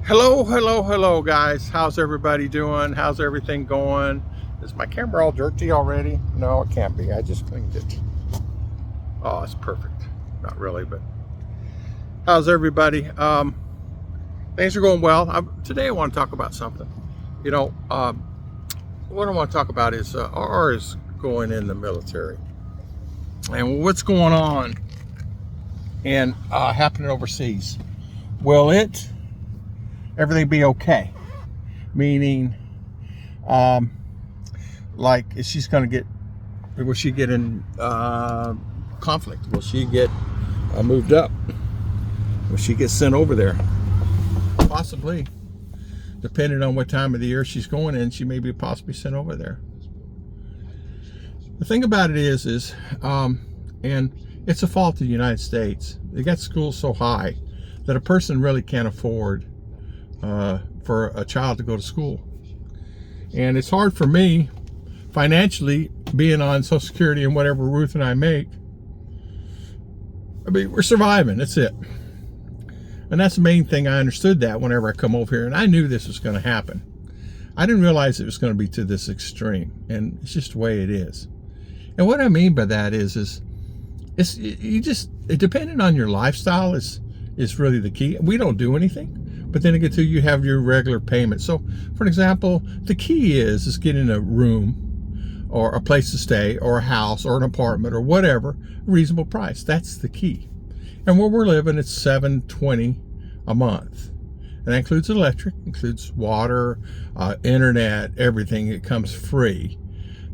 Hello, guys. How's everybody doing? How's everything going? Is my camera all dirty already? No, it can't be. I just cleaned it. Oh, it's perfect. Not really, but how's everybody? Things are going well. Today I want to talk about something. You know, what I want to talk about is R is going in the military, and what's going on and happening overseas. Will everything be okay? Meaning, like, is she's going to get? Will she get in conflict? Will she get moved up? Will she get sent over there? Possibly, depending on what time of the year she's going in, she may be possibly sent over there. The thing about it is, and it's a fault of the United States. They got schools so high that a person really can't afford for a child to go to school. And it's hard for me financially, being on Social Security and whatever Ruth and I make. I mean, we're surviving, that's it. And that's the main thing. I understood that whenever I come over here, and I knew this was going to happen. I didn't realize it was going to be to this extreme, and it's just the way it is. And what I mean by that is depending on your lifestyle is really the key. We don't do anything. But then again, too, you have your regular payment. So, for example, the key is getting a room or a place to stay or a house or an apartment or whatever, reasonable price. That's the key. And where we're living, it's $720 a month. And that includes electric, includes water, internet, everything. It comes free.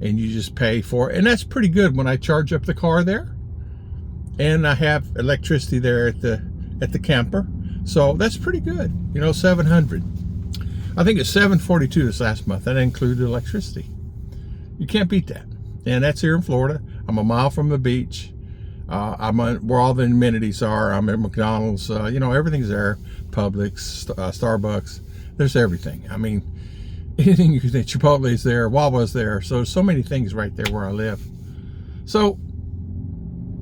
And you just pay for it. And that's pretty good when I charge up the car there. And I have electricity there at the camper. So that's pretty good, you know, $700. I think it's $742 this last month. That included electricity. You can't beat that. And that's here in Florida. I'm a mile from the beach. Where all the amenities are. I'm at McDonald's. You know, everything's there. Publix, Starbucks. There's everything. I mean, anything you can think. Chipotle is there. Wawa's there. So many things right there where I live. So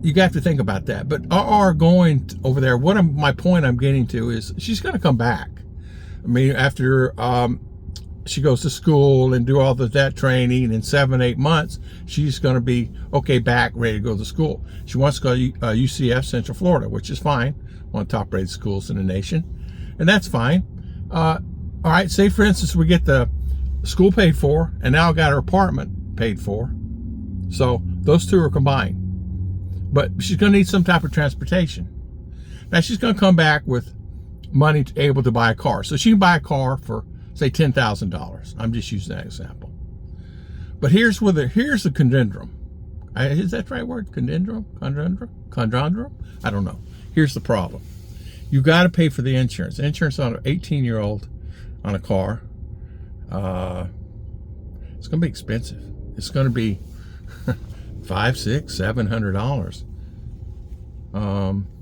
you got to think about that. But RR going over there, my point I'm getting to is she's going to come back. I mean, after she goes to school and do all that training in 7-8 months, she's going to be back, ready to go to school. She wants to go to UCF, Central Florida, which is fine. One of the top rated schools in the nation. And that's fine. All right, say for instance, we get the school paid for, and now got her apartment paid for. So those two are combined. But she's going to need some type of transportation. Now she's going to come back with money able to buy a car. So she can buy a car for, say, $10,000. I'm just using that example. But here's the conundrum. Is that the right word? Conundrum? I don't know. Here's the problem. You got to pay for the insurance. Insurance on an 18-year-old on a car. It's going to be expensive. It's going to be $500, $600, $700.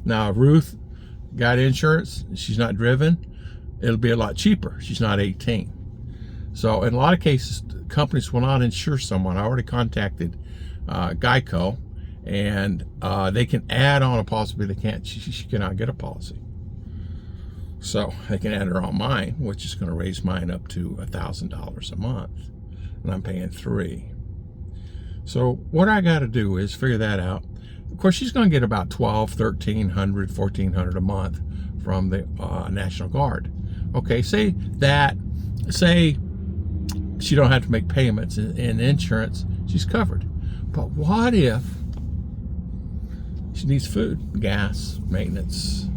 Now, if Ruth got insurance, she's not driven, it'll be a lot cheaper. She's not 18. So in a lot of cases, companies will not insure someone. I already contacted Geico, and they can add on a policy, but she cannot get a policy. So they can add her on mine, which is going to raise mine up to $1,000 a month, and I'm paying $300. So what I got to do is figure that out. Of course, she's going to get about $1,200, $1,300, $1,400 a month from the National Guard. Okay, say she don't have to make payments in insurance, she's covered. But what if she needs food, gas, maintenance,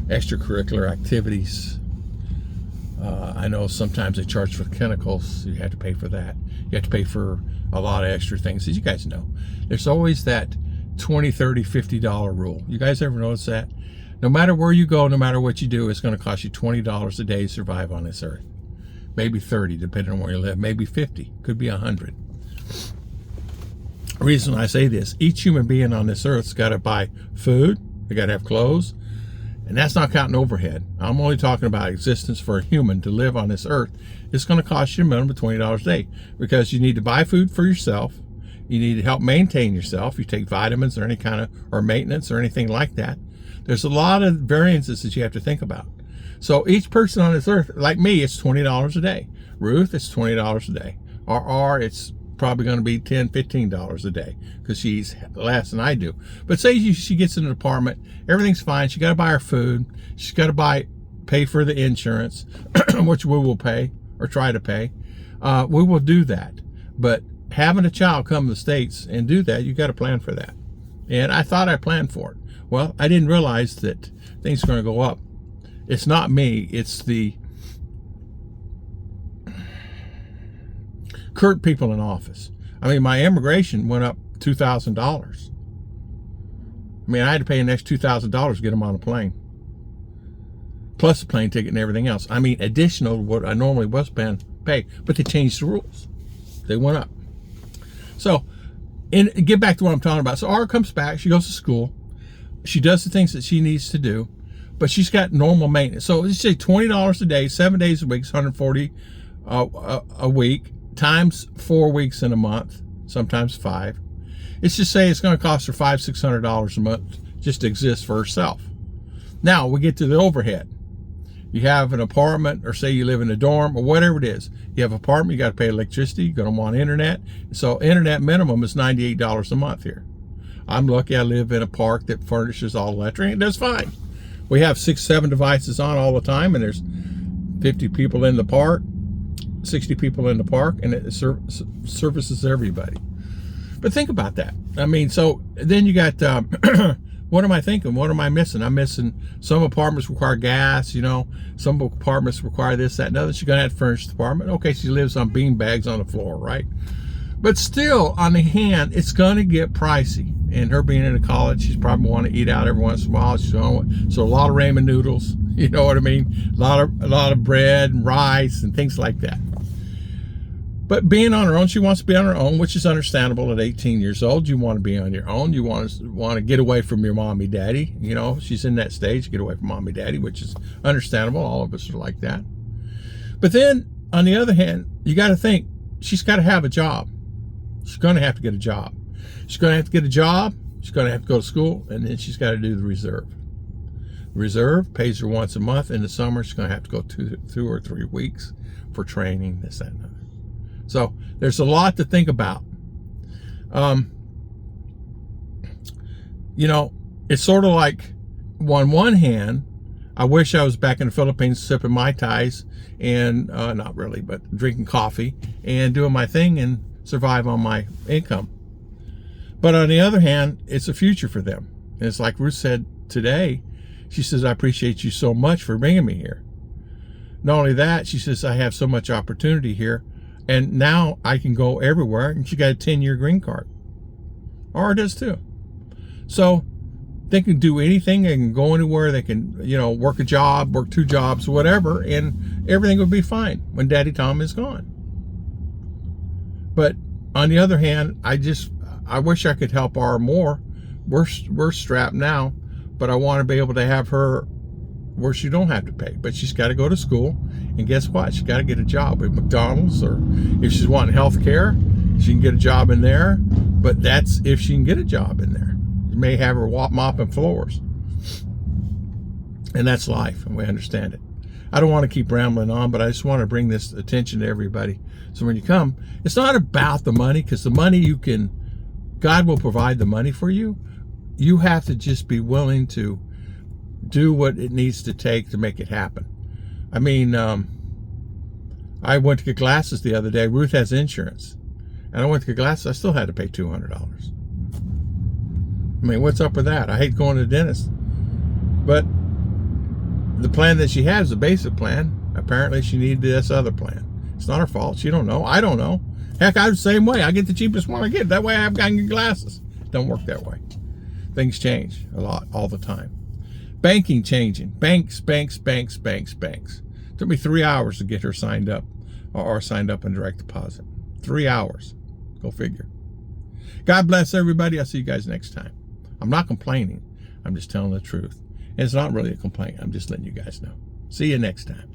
extracurricular activities? I know sometimes they charge for chemicals. You have to pay for that. You have to pay for a lot of extra things. As you guys know, there's always that $20, $30, $50 rule. You guys ever notice that? No matter where you go, no matter what you do, it's going to cost you $20 a day to survive on this earth. Maybe 30, depending on where you live. Maybe 50. Could be 100. The reason I say this, each human being on this earth's got to buy food. They got to have clothes. And that's not counting overhead. I'm only talking about existence for a human to live on this earth. It's going to cost you a minimum of $20 a day, because you need to buy food for yourself. You need to help maintain yourself. You take vitamins or any kind of, or maintenance or anything like that. There's a lot of variances that you have to think about. So each person on this earth, like me, it's $20 a day. Ruth, it's $20 a day. RR, it's probably going to be $10, $15 a day because she's less than I do. But say she gets in an apartment, everything's fine. She got to buy her food. She's got to pay for the insurance, which we will pay or try to pay. We will do that. But having a child come to the States and do that, you got to plan for that. And I thought I planned for it. Well, I didn't realize that things are going to go up. It's not me. It's the current people in office. I mean, my immigration went up $2,000. I mean, I had to pay an extra $2,000 to get them on a plane, plus the plane ticket and everything else. I mean, additional to what I normally was paying, but they changed the rules. They went up. So, and get back to what I'm talking about. So, Ara comes back. She goes to school. She does the things that she needs to do, but she's got normal maintenance. So let's say $20 a day, 7 days a week, is $140 a week, times 4 weeks in a month, sometimes 5. Let's just say it's going to cost her $500, $600 a month just to exist for herself. Now we get to the overhead. You have an apartment, or say you live in a dorm, or whatever it is. You have an apartment, you got to pay electricity, you're going to want internet. So internet minimum is $98 a month here. I'm lucky I live in a park that furnishes all electric, and that's fine. We have 6, 7 devices on all the time, and there's 50 people in the park, 60 people in the park, and it services everybody. But think about that. I mean, so then you got, what am I thinking? What am I missing? I'm missing some apartments require gas, some apartments require this, that, and other. She's going to have to furnish the apartment. Okay, she lives on bean bags on the floor, right? But still, on the hand, it's going to get pricey. And her being in college, she's probably want to eat out every once in a while. So a lot of ramen noodles, you know what I mean? A lot of bread and rice and things like that. But being on her own, she wants to be on her own, which is understandable at 18 years old. You want to be on your own. You want to get away from your mommy, daddy. She's in that stage, get away from mommy, daddy, which is understandable. All of us are like that. But then, on the other hand, you got to think, she's got to have a job. She's going to have to get a job. She's going to have to get a job. She's going to have to go to school, and then she's got to do the reserve. The reserve pays her once a month. In the summer, she's going to have to go 2 or 3 weeks for training, this, that, and other. So there's a lot to think about. It's sort of like, on one hand, I wish I was back in the Philippines sipping Mai Tais and, not really, but drinking coffee and doing my thing and survive on my income. But on the other hand, it's a future for them. And it's like Ruth said today, she says, I appreciate you so much for bringing me here. Not only that, she says, I have so much opportunity here, and now I can go everywhere. And she got a 10-year green card. Ara does too. So they can do anything. They can go anywhere. They can, work a job, work 2 jobs, whatever, and everything will be fine when Daddy Tom is gone. But on the other hand, I wish I could help Ara more. We're strapped now, but I want to be able to have her where she don't have to pay. But she's got to go to school, and guess what? She's got to get a job at McDonald's, or if she's wanting health care, she can get a job in there. But that's if she can get a job in there. You may have her mopping floors. And that's life, and we understand it. I don't want to keep rambling on, but I just want to bring this attention to everybody. So when you come, it's not about the money, because the money God will provide the money for you. You have to just be willing to do what it needs to take to make it happen. I mean, I went to get glasses the other day. Ruth has insurance. And I went to get glasses. I still had to pay $200. I mean, what's up with that? I hate going to the dentist. But the plan that she has, the basic plan, apparently she needed this other plan. It's not her fault. She don't know. I don't know. Heck, I'm the same way. I get the cheapest one I get. That way I've got to get glasses. It don't work that way. Things change a lot, all the time. Banking changing. Banks. Took me 3 hours to get her signed up, or signed up in direct deposit. 3 hours. Go figure. God bless everybody. I'll see you guys next time. I'm not complaining. I'm just telling the truth. And it's not really a complaint. I'm just letting you guys know. See you next time.